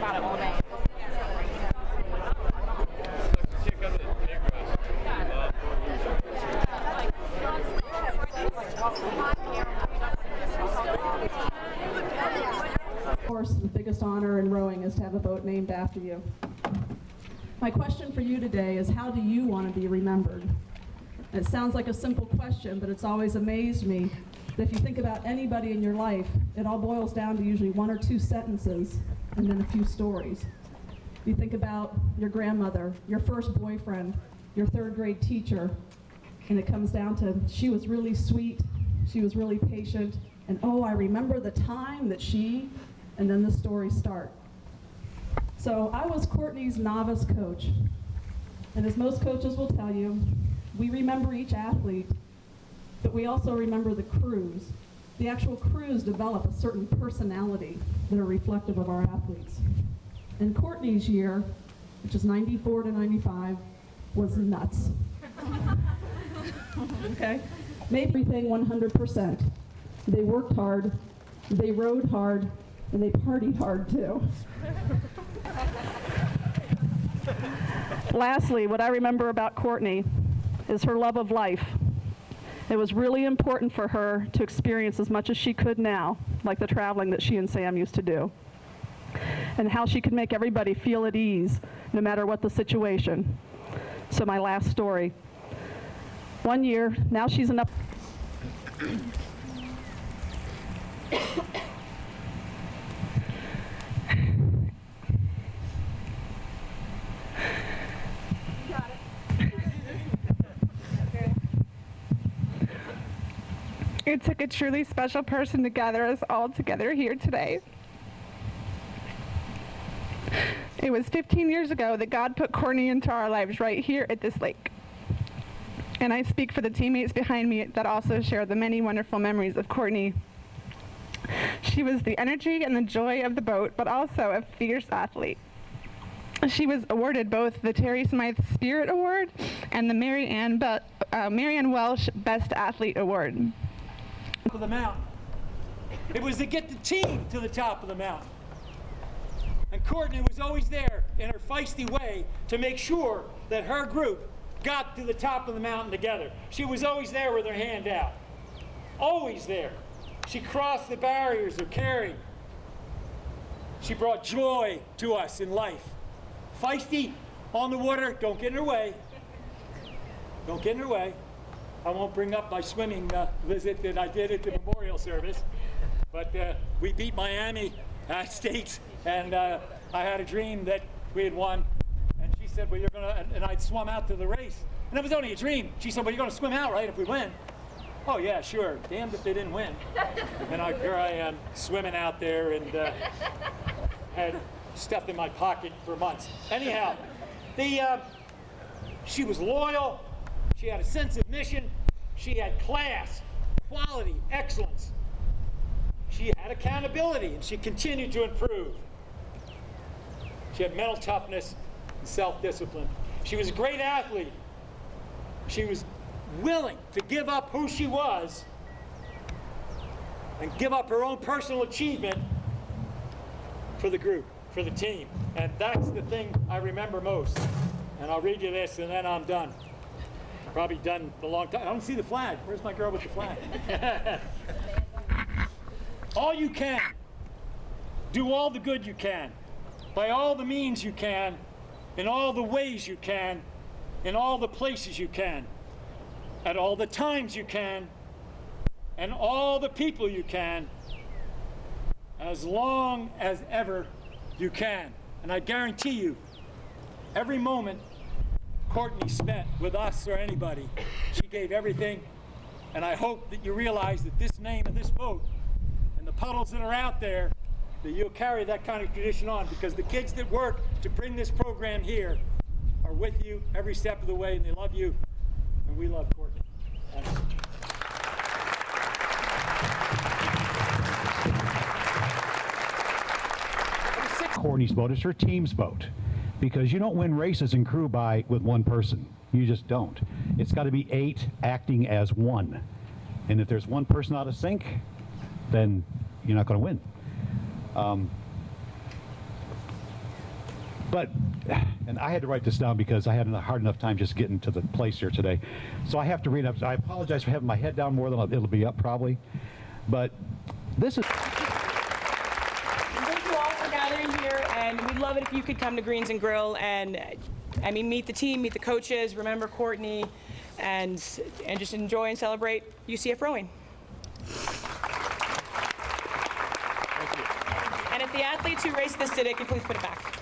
about it all day. Of course, the biggest honor in rowing is to have a boat named after you. My question for you today is, how do you want to be remembered? And it sounds like a simple question, but it's always amazed me that if you think about anybody in your life, it all boils down to usually one or two sentences and then a few stories. You think about your grandmother, your first boyfriend, your third grade teacher, and it comes down to, she was really sweet, she was really patient, and oh, I remember the time that she, and then the stories start. So I was Courtney's novice coach, and as most coaches will tell you, we remember each athlete, but we also remember the crews. The actual crews develop a certain personality that are reflective of our athletes. And Courtney's year, which is 94 to 95, was nuts. Okay? Made everything 100%. They worked hard, they rode hard, and they partied hard too. Lastly, what I remember about Courtney is her love of life. It was really important for her to experience as much as she could now, like the traveling that she and Sam used to do, and how she could make everybody feel at ease, no matter what the situation. So my last story. One year, now she's an up. It took a truly special person to gather us all together here today. It was 15 years ago that God put Courtney into our lives right here at this lake. And I speak for the teammates behind me that also share the many wonderful memories of Courtney. She was the energy and the joy of the boat, but also a fierce athlete. She was awarded both the Terry Smythe Spirit Award and the Mary Ann Welsh Best Athlete Award. Of the mountain. It was to get the team to the top of the mountain. And Courtney was always there in her feisty way to make sure that her group got to the top of the mountain together. She was always there with her hand out. Always there. She crossed the barriers of caring. She brought joy to us in life. Feisty on the water, don't get in her way. Don't get in her way. I won't bring up my swimming visit that I did at the memorial service, but we beat Miami States, and I had a dream that we had won, and she said, well, you're gonna, and I'd swum out to the race, and it was only a dream. She said, well, you're gonna swim out, right, if we win? Oh yeah, sure, damned if they didn't win. And here I am swimming out there and had stuff in my pocket for months. Anyhow, she was loyal. She had a sense of mission. She had class, quality, excellence. She had accountability, and she continued to improve. She had mental toughness and self-discipline. She was a great athlete. She was willing to give up who she was and give up her own personal achievement for the group, for the team. And that's the thing I remember most. And I'll read you this, and then I'm done. Probably done a long time. I don't see the flag. Where's my girl with the flag? All you can. Do all the good you can. By all the means you can. In all the ways you can. In all the places you can. At all the times you can. And all the people you can. As long as ever you can. And I guarantee you, every moment Courtney spent with us or anybody, she gave everything, and I hope that you realize that this name of this boat and the puddles that are out there, that you'll carry that kind of tradition on, because the kids that work to bring this program here are with you every step of the way, and they love you, and we love Courtney. Thanks. Courtney's boat is her team's boat, because you don't win races in crew with one person. You just don't. It's got to be 8 acting as one. And if there's one person out of sync, then you're not going to win. But, and I had to write this down because I had a hard enough time just getting to the place here today. So I have to read up. I apologize for having my head down more than it'll be up probably. But this is... Thank you all for gathering here, and we'd love it if you could come to Greens and Grill and, I mean, meet the team, meet the coaches, remember Courtney, and just enjoy and celebrate UCF rowing. And if the athletes who raced this today could please put it back.